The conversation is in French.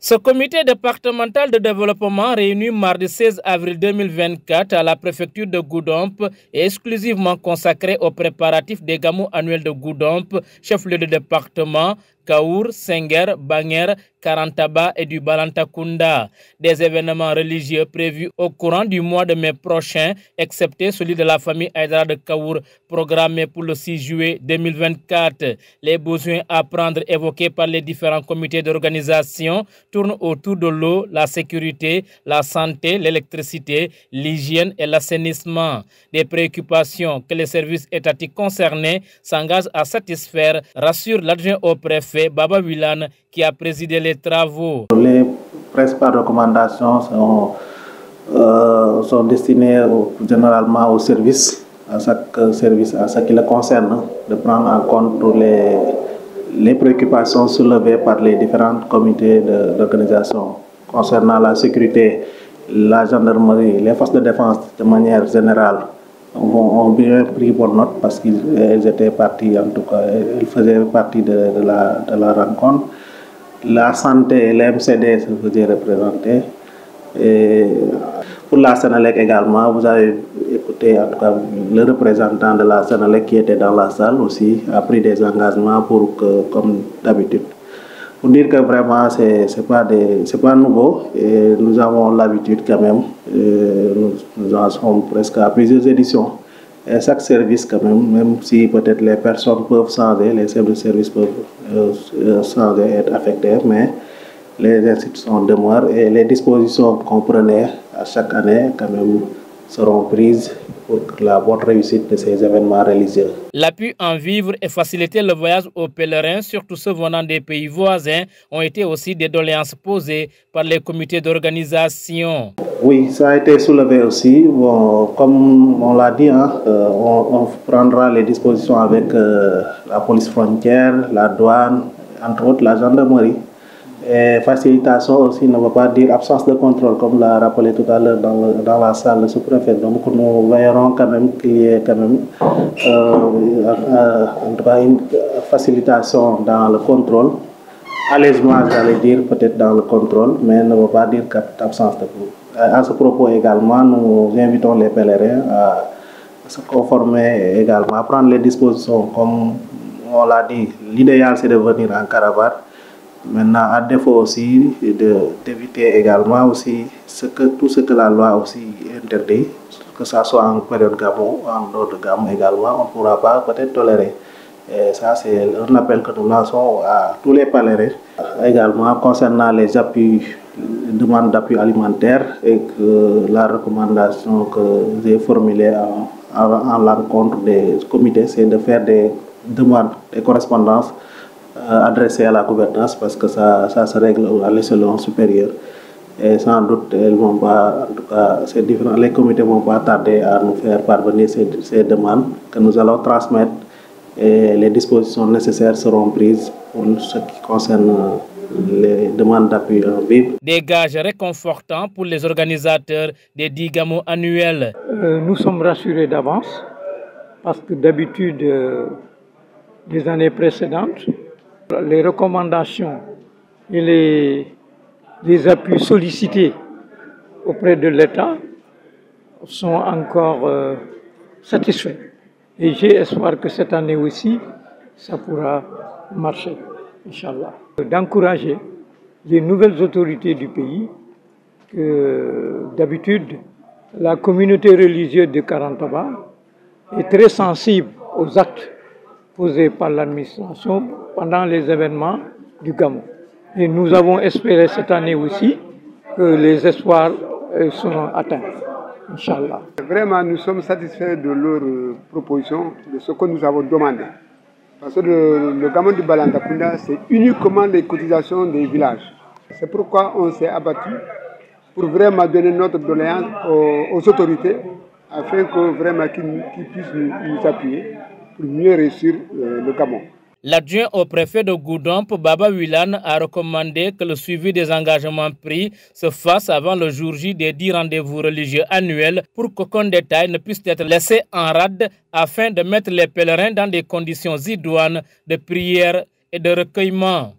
Ce comité départemental de développement réuni mardi 16 avril 2024 à la préfecture de Goudomp est exclusivement consacré aux préparatifs des gamous annuels de Goudomp, chef-lieu de département, Kaour, Senghor, Banger, Karantaba et du Balantakunda. Des événements religieux prévus au courant du mois de mai prochain, excepté celui de la famille Aïdara de Kaour, programmé pour le 6 juillet 2024. Les besoins à prendre évoqués par les différents comités d'organisation tournent autour de l'eau, la sécurité, la santé, l'électricité, l'hygiène et l'assainissement. Des préoccupations que les services étatiques concernés s'engagent à satisfaire, rassure l'adjoint au préfet Baba Wilane qui a présidé les travaux. Les principales recommandations sont destinées généralement aux services, à chaque service, à ce qui le concerne, de prendre en compte les préoccupations soulevées par les différents comités d'organisation. Concernant la sécurité, la gendarmerie, les forces de défense de manière générale ont bien pris bonne note parce qu'ils étaient partis, en tout cas, ils faisaient partie de la rencontre. La santé, l'MCD se faisait représenter. Et pour la Sénélec également, vous avez écouté en tout cas le représentant de la Sénélec qui était dans la salle aussi, a pris des engagements pour que, comme d'habitude. Pour dire que vraiment, c'est pas nouveau et nous avons l'habitude quand même, nous en sommes presque à plusieurs éditions. Et chaque service quand même si peut-être les personnes peuvent changer, les chefs de service peuvent changer, être affectés, mais les institutions demeurent et les dispositions qu'on prenait à chaque année quand même seront prises pour la bonne réussite de ces événements religieux. L'appui en vivre et faciliter le voyage aux pèlerins, surtout ceux venant des pays voisins, ont été aussi des doléances posées par les comités d'organisation. Oui, ça a été soulevé aussi. Bon, comme on l'a dit, on prendra les dispositions avec la police frontière, la douane, entre autres la gendarmerie. Et facilitation aussi ne veut pas dire absence de contrôle, comme l'a rappelé tout à l'heure dans la salle le sous-préfet. Donc nous veillerons quand même qu'il y ait quand même en tout cas une facilitation dans le contrôle. Allègement, j'allais dire, peut-être dans le contrôle, mais ne veut pas dire absence de contrôle. À ce propos également, nous invitons les pèlerins à se conformer également, à prendre les dispositions. Comme on l'a dit, l'idéal c'est de venir en caravane. Maintenant, à défaut aussi d'éviter également aussi tout ce que la loi aussi interdit, que ce soit en période gamou ou en dehors de gamou également, on ne pourra pas peut-être tolérer. Et ça, c'est un appel que nous lançons à tous les pèlerins. Également, concernant les appuis, les demandes d'appui alimentaire et que la recommandation que j'ai formulée en l'encontre des comités, c'est de faire des demandes, des correspondances adressées à la gouvernance parce que ça se règle à l'échelon supérieur. Et sans doute, elles vont pas, en tout cas, les comités ne vont pas tarder à nous faire parvenir ces demandes que nous allons transmettre et les dispositions nécessaires seront prises pour ce qui concerne les demandes d'appui en vivre. Des gages réconfortants pour les organisateurs des 10 gamous annuels. Nous sommes rassurés d'avance parce que d'habitude, des années précédentes, les recommandations et les appuis sollicités auprès de l'État sont encore satisfaits. Et j'ai espoir que cette année aussi, ça pourra marcher, Inch'Allah. D'encourager les nouvelles autorités du pays, que d'habitude, la communauté religieuse de Karantaba est très sensible aux actes posés par l'administration pendant les événements du gamou. Et nous avons espéré cette année aussi que les espoirs seront atteints. Inch'Allah. Vraiment, nous sommes satisfaits de leurs propositions, de ce que nous avons demandé. Parce que le gamou du Balantakunda, c'est uniquement les cotisations des villages. C'est pourquoi on s'est abattu pour vraiment donner notre doléance aux autorités, afin que vraiment qu'ils puissent nous appuyer pour mieux réussir le gamou. L'adjoint au préfet de Goudomp, Baba Wilane, a recommandé que le suivi des engagements pris se fasse avant le jour J des 10 rendez-vous religieux annuels pour qu'aucun détail ne puisse être laissé en rade afin de mettre les pèlerins dans des conditions idoines de prière et de recueillement.